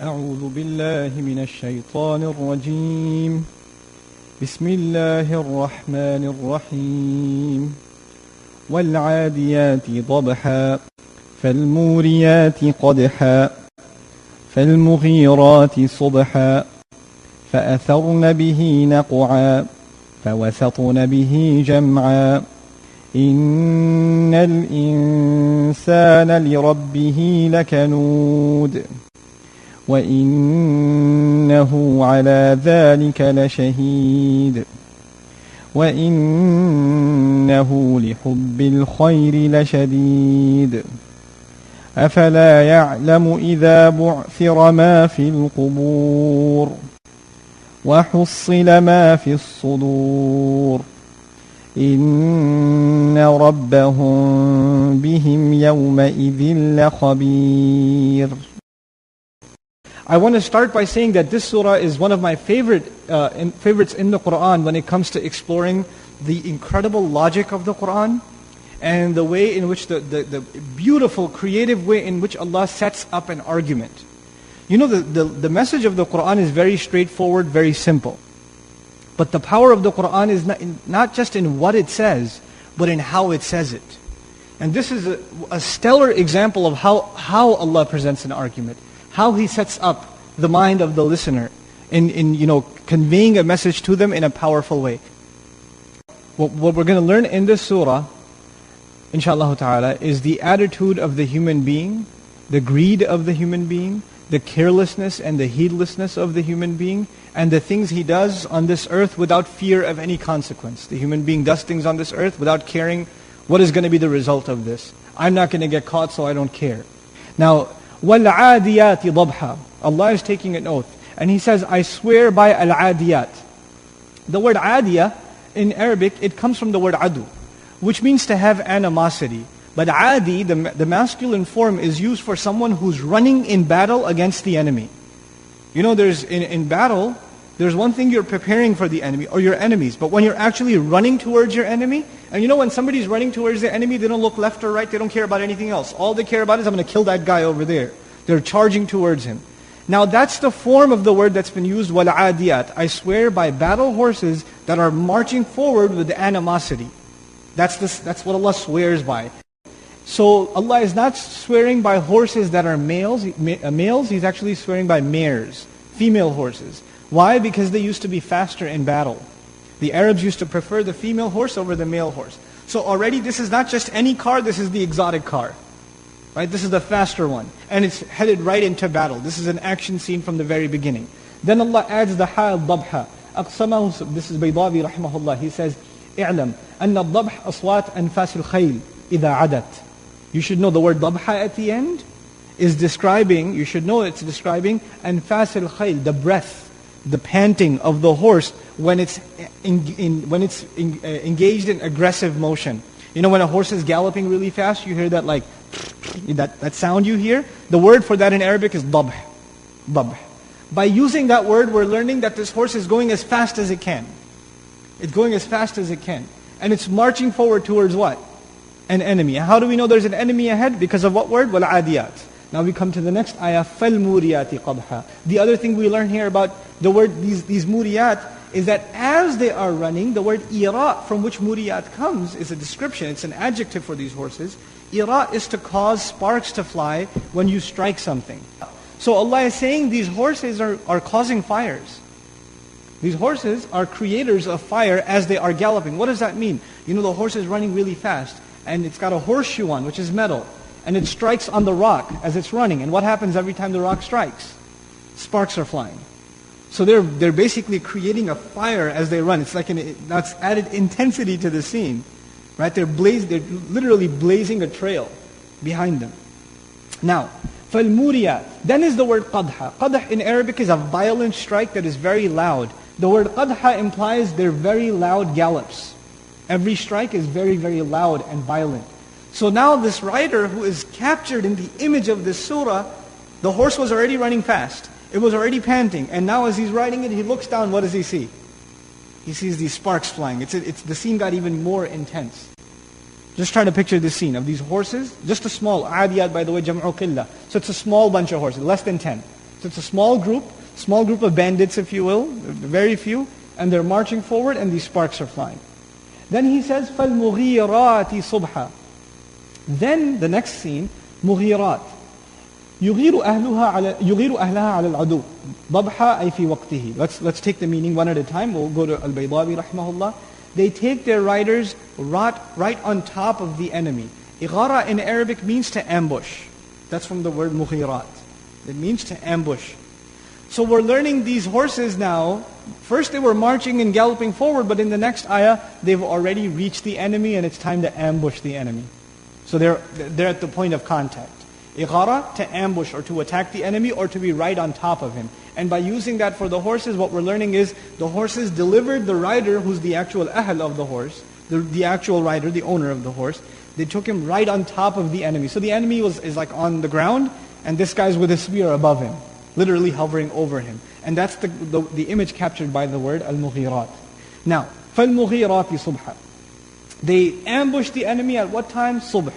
أعوذ بالله من الشيطان الرجيم بسم الله الرحمن الرحيم والعاديات ضبحا فالموريات قدحا فالمغيرات صبحا فأثرن به نقعا فوسطن به جمعا إن الإنسان لربه لكنود وإنه على ذلك لشهيد وإنه لحب الخير لشديد أفلا يعلم إذا بعثر ما في القبور وحصل ما في الصدور إن ربهم بهم يومئذ لخبير. I want to start by saying that this surah is one of my favorites in the Quran when it comes to exploring the incredible logic of the Quran and the way in which the beautiful, creative way in which Allah sets up an argument. You know, the message of the Quran is very straightforward, very simple. But the power of the Quran is not just in what it says, but in how it says it. And this is a stellar example of how Allah presents an argument. How He sets up the mind of the listener in conveying a message to them in a powerful way. What we're going to learn in this surah, inshallah ta'ala, is the attitude of the human being, the greed of the human being, the carelessness and the heedlessness of the human being, and the things he does on this earth without fear of any consequence. The human being does things on this earth without caring what is going to be the result of this. I'm not going to get caught, so I don't care. Now, وَالْعَادِيَاتِ ضَبْحًا. Allah is taking an oath. And He says, I swear by al-adiyat. The word adiyah, in Arabic, it comes from the word adu, which means to have animosity. But adi, the masculine form, is used for someone who's running in battle against the enemy. You know, in battle, there's one thing you're preparing for the enemy, or your enemies. But when you're actually running towards your enemy, and you know when somebody's running towards the enemy, they don't look left or right, they don't care about anything else. All they care about is, I'm going to kill that guy over there. They're charging towards him. Now that's the form of the word that's been used, وَالْعَادِيَاتِ. I swear by battle horses that are marching forward with animosity. That's what Allah swears by. So Allah is not swearing by horses that are males, He's actually swearing by mares, female horses. Why? Because they used to be faster in battle. The Arabs used to prefer the female horse over the male horse. So already this is not just any car, this is the exotic car. Right? This is the faster one. And it's headed right into battle. This is an action scene from the very beginning. Then Allah adds the ha'al dabha. أقسمه, this is Baydawi rahimahullah. He says, اعلم أن الضبح أصوات أنفاس الخيل إذا عدت. You should know the word dabha at the end is describing, you should know it's describing أنفاس الخيل, the breath, the panting of the horse when it's engaged in aggressive motion. You know when a horse is galloping really fast, you hear that like, that sound you hear? The word for that in Arabic is dabh. Dabh. By using that word, we're learning that this horse is going as fast as it can. It's going as fast as it can. And it's marching forward towards what? An enemy. How do we know there's an enemy ahead? Because of what word? وَالْعَادِيَاتِ. Now we come to the next ayah, فَالْمُورِيَاتِ قَدْحًا. The other thing we learn here about the word, these muriyat, is that as they are running, the word ira, from which muriyat comes, is a description, it's an adjective for these horses. Ira is to cause sparks to fly when you strike something. So Allah is saying these horses are causing fires. These horses are creators of fire as they are galloping. What does that mean? You know the horse is running really fast, and it's got a horseshoe on, which is metal. And it strikes on the rock as it's running. And what happens every time the rock strikes? Sparks are flying. So they're basically creating a fire as they run. It's like that's added intensity to the scene. Right? They're literally blazing a trail behind them. Now, فَالْمُورِيَاتِ. Then is the word qadha. Qadha in Arabic is a violent strike that is very loud. The word qadha implies they're very loud gallops. Every strike is very, very loud and violent. So now this rider who is captured in the image of this surah, the horse was already running fast. It was already panting. And now as he's riding it, he looks down, what does he see? He sees these sparks flying. The scene got even more intense. Just try to picture this scene of these horses. Just a small, adiyat by the way, jam'u qillah. So it's a small bunch of horses, less than 10. So it's a small group of bandits, if you will, very few, and they're marching forward and these sparks are flying. Then he says, فَالْمُغِيرَاتِ صُبْحًا. Then the next scene, مُغِيرات. يغير أهلها على العدو ضبحا أي في وقته. Let's take the meaning one at a time. We'll go to Al-Baydawi rahimahullah. They take their riders right on top of the enemy. Ighara in Arabic means to ambush. That's from the word mughirat. It means to ambush. So we're learning these horses now. First they were marching and galloping forward, but in the next ayah, they've already reached the enemy and it's time to ambush the enemy. So they're at the point of contact. Ighara, to ambush or to attack the enemy or to be right on top of him. And by using that for the horses, what we're learning is the horses delivered the rider, who's the actual ahl of the horse, the actual rider, the owner of the horse. They took him right on top of the enemy. So the enemy is like on the ground, and this guy's with a spear above him, literally hovering over him. And that's the image captured by the word al-mughirat. Now, فَالْمُغِيرَاتِ صُبْحًا. They ambushed the enemy at what time? Subh.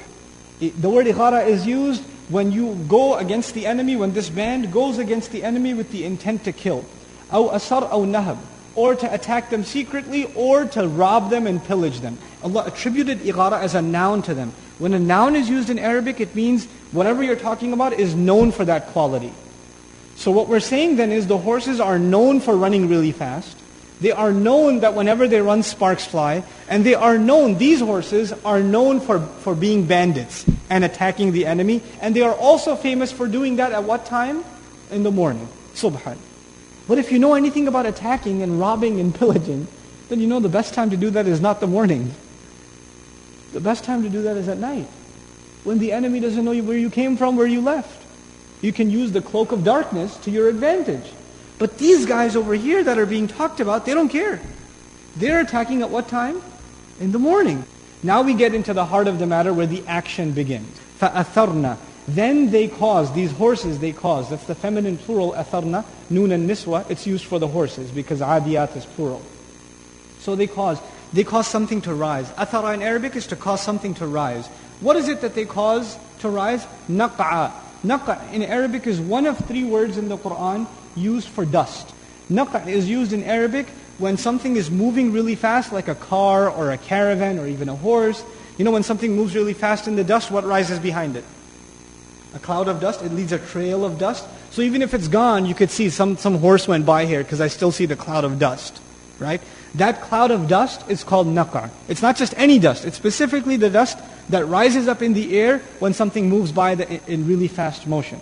The word ighara is used when you go against the enemy, when this band goes against the enemy with the intent to kill. أو أسر أو نهب. Or to attack them secretly, or to rob them and pillage them. Allah attributed ighara as a noun to them. When a noun is used in Arabic, it means whatever you're talking about is known for that quality. So what we're saying then is the horses are known for running really fast. They are known that whenever they run, sparks fly. And they are known, these horses are known for being bandits and attacking the enemy. And they are also famous for doing that at what time? In the morning. Subhan. But if you know anything about attacking and robbing and pillaging, then you know the best time to do that is not the morning. The best time to do that is at night. When the enemy doesn't know where you came from, where you left. You can use the cloak of darkness to your advantage. But these guys over here that are being talked about, they don't care. They're attacking at what time? In the morning. Now we get into the heart of the matter where the action begins. فَأَثَرْنَا. Then they cause, these horses they cause. That's the feminine plural, atharna, noon and niswa. It's used for the horses because adiyat is plural. So they cause something to rise. Athara in Arabic is to cause something to rise. What is it that they cause to rise? Naq'a. Naq'a in Arabic is one of three words in the Quran used for dust. Naq'a is used in Arabic when something is moving really fast, like a car or a caravan or even a horse. You know when something moves really fast in the dust, what rises behind it? A cloud of dust, it leaves a trail of dust. So even if it's gone, you could see some horse went by here because I still see the cloud of dust, right? That cloud of dust is called naq'a. It's not just any dust, it's specifically the dust that rises up in the air when something moves by in really fast motion.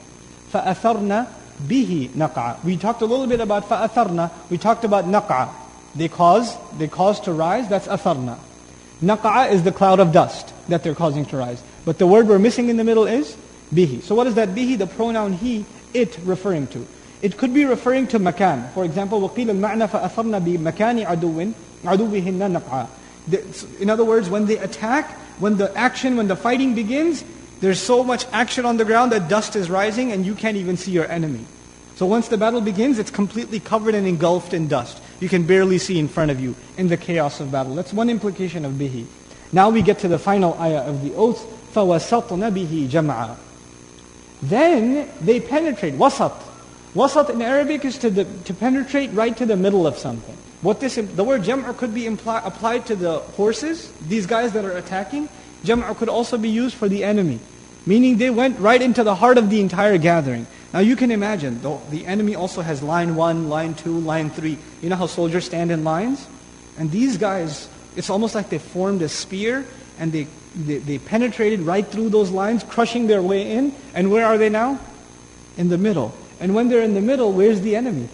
فَأَثَرْنَا بِهِ نَقْعَ. We talked a little bit about فَأَثَرْنَا, we talked about naq'a. They cause to rise, that's atharna. Naq'a is the cloud of dust that they're causing to rise. But the word we're missing in the middle is bihi. So what is that bihi? The pronoun he, it referring to. It could be referring to makan. For example, وَقِيلَ الْمَعْنَى فَأَثَرْنَا بِمَكَانِ عَدُوِّهِنَّ نَقْعًا. In other words, when they attack, when the fighting begins, there's so much action on the ground that dust is rising and you can't even see your enemy. So once the battle begins, it's completely covered and engulfed in dust. You can barely see in front of you in the chaos of battle. That's one implication of bihi. Now we get to the final ayah of the oath. فَوَسَطْنَ بِهِ جَمْعًا. Then they penetrate. Wasat. Wasat in Arabic is to penetrate right to the middle of something. The word jam'a could be applied to the horses, these guys that are attacking. Jam'a could also be used for the enemy. Meaning they went right into the heart of the entire gathering. Now you can imagine, the enemy also has line 1, line 2, line 3. You know how soldiers stand in lines? And these guys, it's almost like they formed a spear and they penetrated right through those lines, crushing their way in. And where are they now? In the middle. And when they're in the middle, where's the enemy?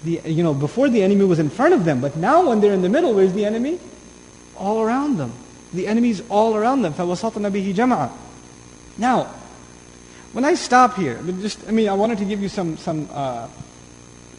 Before the enemy was in front of them, but now when they're in the middle, where's the enemy? All around them. The enemy's all around them. فَوَسَطْنَ بِهِ جَمْعًا. Now, when I stop here, I wanted to give you some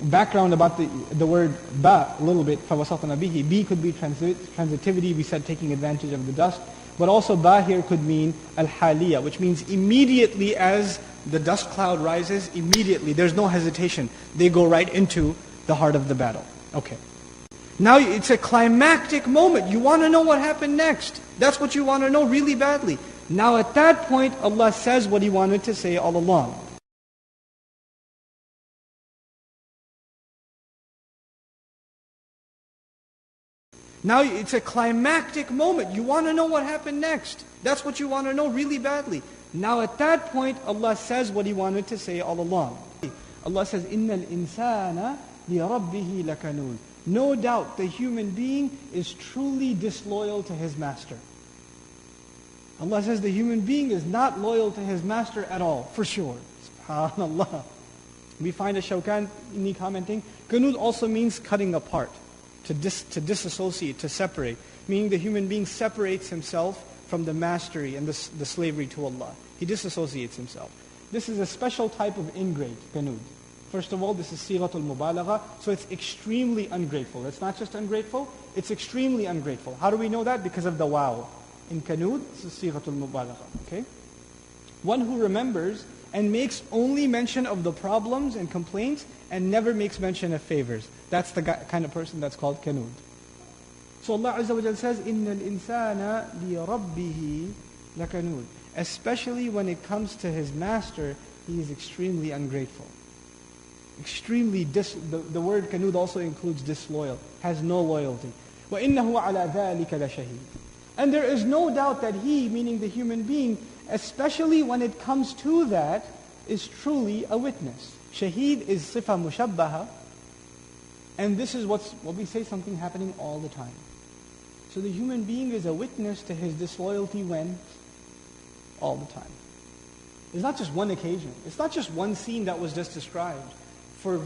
background about the word ba a little bit. فَوَسَطْنَ بِهِ. Bi could be transitivity, we said taking advantage of the dust. But also ba here could mean al-haliya, which means immediately as the dust cloud rises, immediately, there's no hesitation. They go right into the heart of the battle. Okay. Now it's a climactic moment. You want to know what happened next. That's what you want to know really badly. Now at that point, Allah says what He wanted to say all along. Now it's a climactic moment. You want to know what happened next. That's what you want to know really badly. Now at that point, Allah says what He wanted to say all along. Allah says, إِنَّ الْإِنسَانَ لِرَبِّهِ لَكَنُودٌ. No doubt the human being is truly disloyal to his master. Allah says the human being is not loyal to his master at all, for sure. SubhanAllah. We find a Shawkani commenting, Qanud also means cutting apart, to disassociate, to separate. Meaning the human being separates himself from the mastery and the slavery to Allah. He disassociates himself. This is a special type of ingrate, Qanud. First of all, this is sighatul mubalagha, so it's extremely ungrateful. It's not just ungrateful, it's extremely ungrateful. How do we know that? Because of the wow. In Qanud, this is sighatul mubalagha. Okay? One who remembers and makes only mention of the problems and complaints and never makes mention of favors. That's the kind of person that's called Qanud. So Allah Azza wa Jalla says, إِنَّ الْإِنسَانَ لِرَبِّهِ لَكَنُودٌ. Especially when it comes to his master, he is extremely ungrateful. Extremely, the word Qanud also includes disloyal, has no loyalty. وَإِنَّهُ عَلَى ذَلِكَ لَشَهِيدٌ. And there is no doubt that he, meaning the human being, especially when it comes to that, is truly a witness. Shaheed is sifa mushabbaha, and this is what we say something happening all the time. So the human being is a witness to his disloyalty when? All the time. It's not just one occasion. It's not just one scene that was just described. For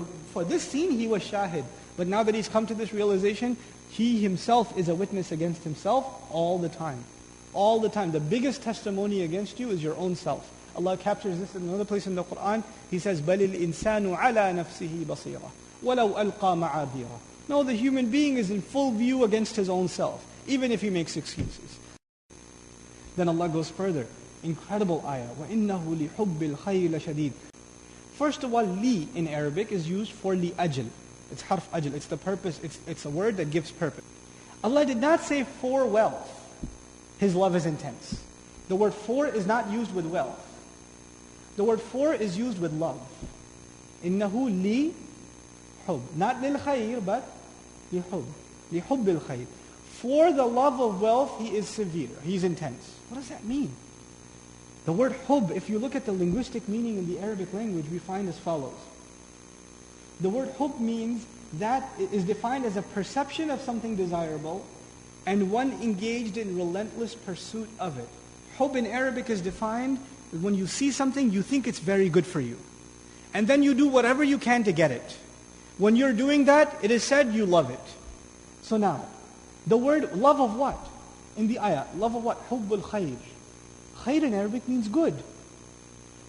this scene, he was shahid. But now that he's come to this realization, he himself is a witness against himself all the time. All the time. The biggest testimony against you is your own self. Allah captures this in another place in the Quran. He says, بَلِ الْإِنسَانُ عَلَى نَفْسِهِ بَصِيرًا وَلَوْ أَلْقَى مَعَاذِيرًا. No, the human being is in full view against his own self, even if he makes excuses. Then Allah goes further. Incredible ayah. وَإِنَّهُ لِحُبِّ الْخَيْرِ لَشَدِيدٌ. First of all, li in Arabic is used for li ajl. It's harf ajl. It's the purpose. It's a word that gives purpose. Allah did not say for wealth. His love is intense. The word for is not used with wealth. The word for is used with love. Innahu li hub. Not lil khayr, but li hub. Li hubbil khayr. For the love of wealth, he is severe. He's intense. What does that mean? The word hub, if you look at the linguistic meaning in the Arabic language, we find as follows. The word hub means that it is defined as a perception of something desirable and one engaged in relentless pursuit of it. Hub in Arabic is defined when you see something, you think it's very good for you. And then you do whatever you can to get it. When you're doing that, it is said you love it. So now, the word love of what? In the ayah, love of what? Hubbul khayr. Khayr in Arabic means good.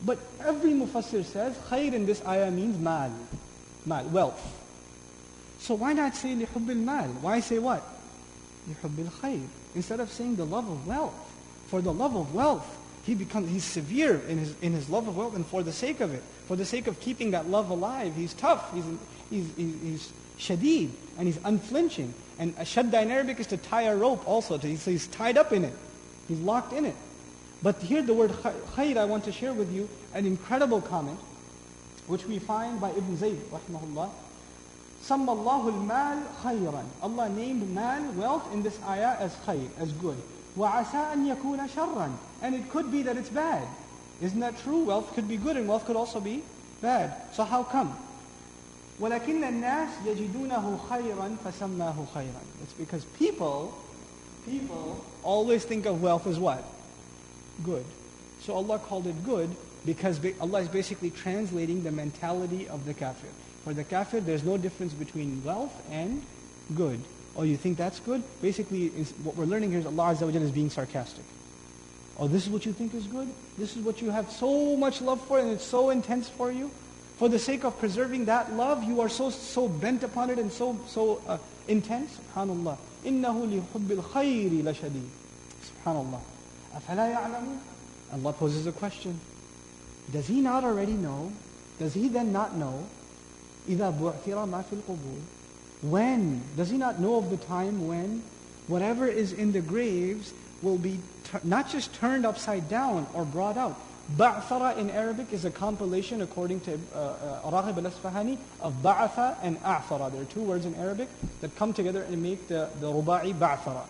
But every mufassir says khayr in this ayah means mal, wealth. So why not say lihubbil mal? Why say what? Lihubbil khayr. Instead of saying the love of wealth. For the love of wealth, he's severe in his love of wealth, and for the sake of it, for the sake of keeping that love alive, he's tough, he's shadeed, and he's unflinching. And shadda in Arabic is to tie a rope also. So he's tied up in it. He's locked in it. But here the word khayr, I want to share with you an incredible comment, which we find by Ibn Zayd, rahimahullah. سَمَّ اللَّهُ الْمَالِ خَيْرًا. Allah named mal, wealth, in this ayah as khayr, as good. وَعَسَىٰ أَن يَكُونَ شَرًّا. And it could be that it's bad. Isn't that true? Wealth could be good and wealth could also be bad. So how come? وَلَكِنَّ النَّاسِ يَجِدُونَهُ خَيْرًا فَسَمَّاهُ خَيْرًا. It's because people always think of wealth as what? Good. So Allah called it good because Allah is basically translating the mentality of the kafir. For the kafir, there's no difference between wealth and good. Oh, you think that's good? Basically, what we're learning here is Allah Azza wa Jalla is being sarcastic. Oh, this is what you think is good? This is what you have so much love for and it's so intense for you? For the sake of preserving that love, you are so bent upon it and so intense? SubhanAllah. إِنَّهُ لِحُبِّ الْخَيْرِ لَشَدِيدٌ. SubhanAllah. أَفَلَا يَعْلَمُ. Allah poses a question. Does he not already know? Does he then not know? إِذَا بُعْثِرَ مَا فِي الْقُبُورِ. When? Does he not know of the time when whatever is in the graves will be not just turned upside down or brought out, Ba'thara in Arabic is a compilation, according to Raghib al-Asfahani, of ba'atha and a'thara. There are two words in Arabic that come together and make the ruba'i ba'thara.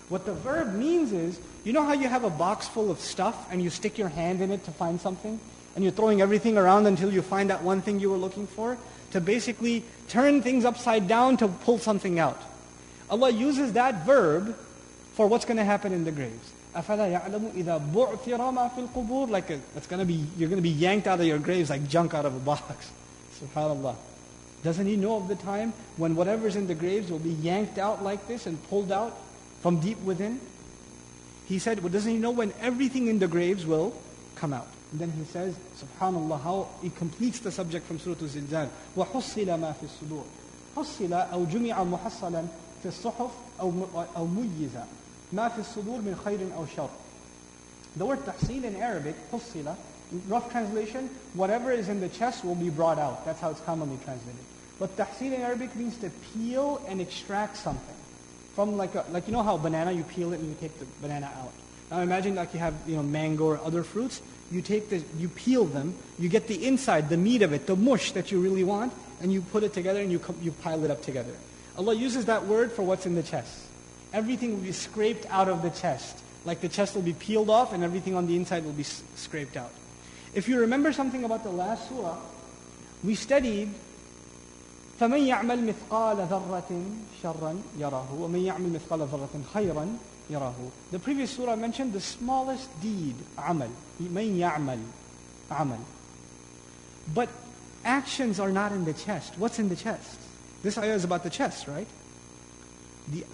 What the verb means is, you know how you have a box full of stuff and you stick your hand in it to find something? And you're throwing everything around until you find that one thing you were looking for? To basically turn things upside down to pull something out. Allah uses that verb for what's going to happen in the graves. أَفَلَا يَعْلَمُ إِذَا بُعْثِرَ مَا فِي الْقُبُورِ Like you're going to be yanked out of your graves like junk out of a box. SubhanAllah. Doesn't he know of the time when whatever's in the graves will be yanked out like this and pulled out from deep within? He said, well, doesn't he know when everything in the graves will come out? And then he says, SubhanAllah, how he completes the subject from Surah Al-Zilzal. وَحُصِّلَ مَا فِي الصُّدُورِ حُصِّلَ أو جُمِعَ مُحَصَّلًا في الصحف أو ميز ما في الصدور من خير أو شر. The word tahsil in Arabic, حُصِّلَ, rough translation, whatever is in the chest will be brought out. That's how it's commonly translated. But tahsil in Arabic means to peel and extract something. From like you know how banana, you peel it and you take the banana out. Now imagine like you have mango or other fruits. You peel them, you get the inside, the meat of it, the mush that you really want, and you put it together and you pile it up together. Allah uses that word for what's in the chest. Everything will be scraped out of the chest. Like the chest will be peeled off and everything on the inside will be scraped out. If you remember something about the last surah, we studied فَمَنْ يَعْمَلْ مِثْقَالَ ذَرَّةٍ شَرًّا يَرَهُ وَمَنْ يَعْمَلْ مِثْقَالَ ذَرَّةٍ خَيْرًا يَرَهُ. The previous surah mentioned the smallest deed, amal. مَنْ يَعْمَلْ amal. But actions are not in the chest. What's in the chest? This ayah is about the chest, right?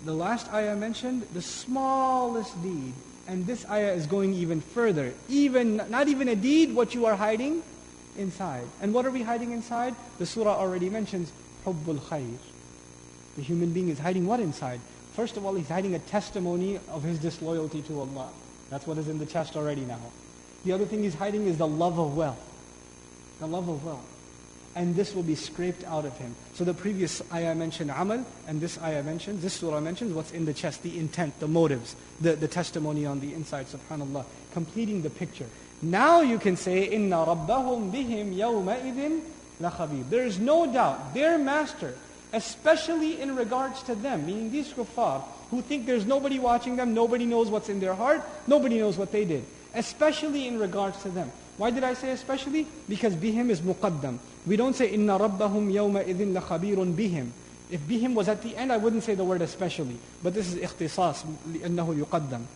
The last ayah mentioned the smallest deed. And this ayah is going even further. Not even a deed, what you are hiding inside. And what are we hiding inside? The surah already mentions hubbul khair. The human being is hiding what inside? First of all, he's hiding a testimony of his disloyalty to Allah. That's what is in the chest already now. The other thing he's hiding is the love of wealth. The love of wealth. And this will be scraped out of him. So the previous ayah mentioned amal, and this surah mentions what's in the chest, the intent, the motives, the testimony on the inside, subhanAllah, completing the picture. Now you can say, إِنَّ رَبَّهُمْ بِهِمْ يَوْمَئِذٍ لَخَبِيرٌ. There is no doubt, their master, especially in regards to them, meaning these kuffar, who think there's nobody watching them, nobody knows what's in their heart, nobody knows what they did. Especially in regards to them. Why did I say especially? Because bihim is muqaddam. We don't say inna rabbahum yawma idhin la khabirun bihim. If bihim was at the end, I wouldn't say the word especially. But this is ikhtisas, li'annahu yuqaddam.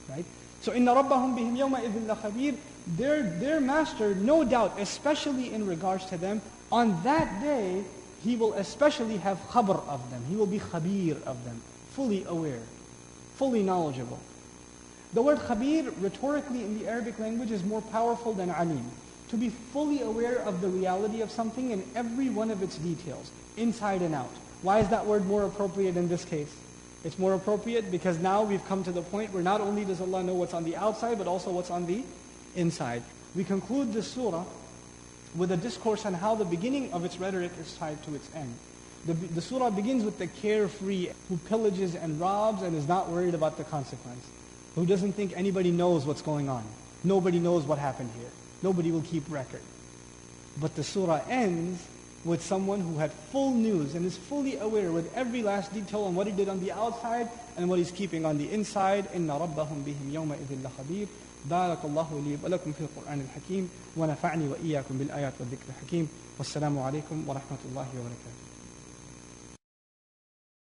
Right? So inna rabbahum bihim yawma idhin la khabir. Their master, no doubt, especially in regards to them, on that day, he will especially have khabar of them. He will be khabir of them. Fully aware. Fully knowledgeable. The word khabir, rhetorically in the Arabic language, is more powerful than alim. To be fully aware of the reality of something in every one of its details, inside and out. Why is that word more appropriate in this case? It's more appropriate because now we've come to the point where not only does Allah know what's on the outside, but also what's on the inside. We conclude this surah with a discourse on how the beginning of its rhetoric is tied to its end. The surah begins with the carefree who pillages and robs and is not worried about the consequence. Who doesn't think anybody knows what's going on. Nobody knows what happened here. Nobody will keep record. But the surah ends with someone who had full news and is fully aware with every last detail on what he did on the outside and what he's keeping on the inside. إِنَّ رَبَّهُمْ بِهِمْ يَوْمَئِذٍ لَخَبِيرٌ بارك الله لي ولكم في القرآن الحكيم ونفعني وإياكم بالآيات والذكر الحكيم والسلام عليكم ورحمة الله وبركاته.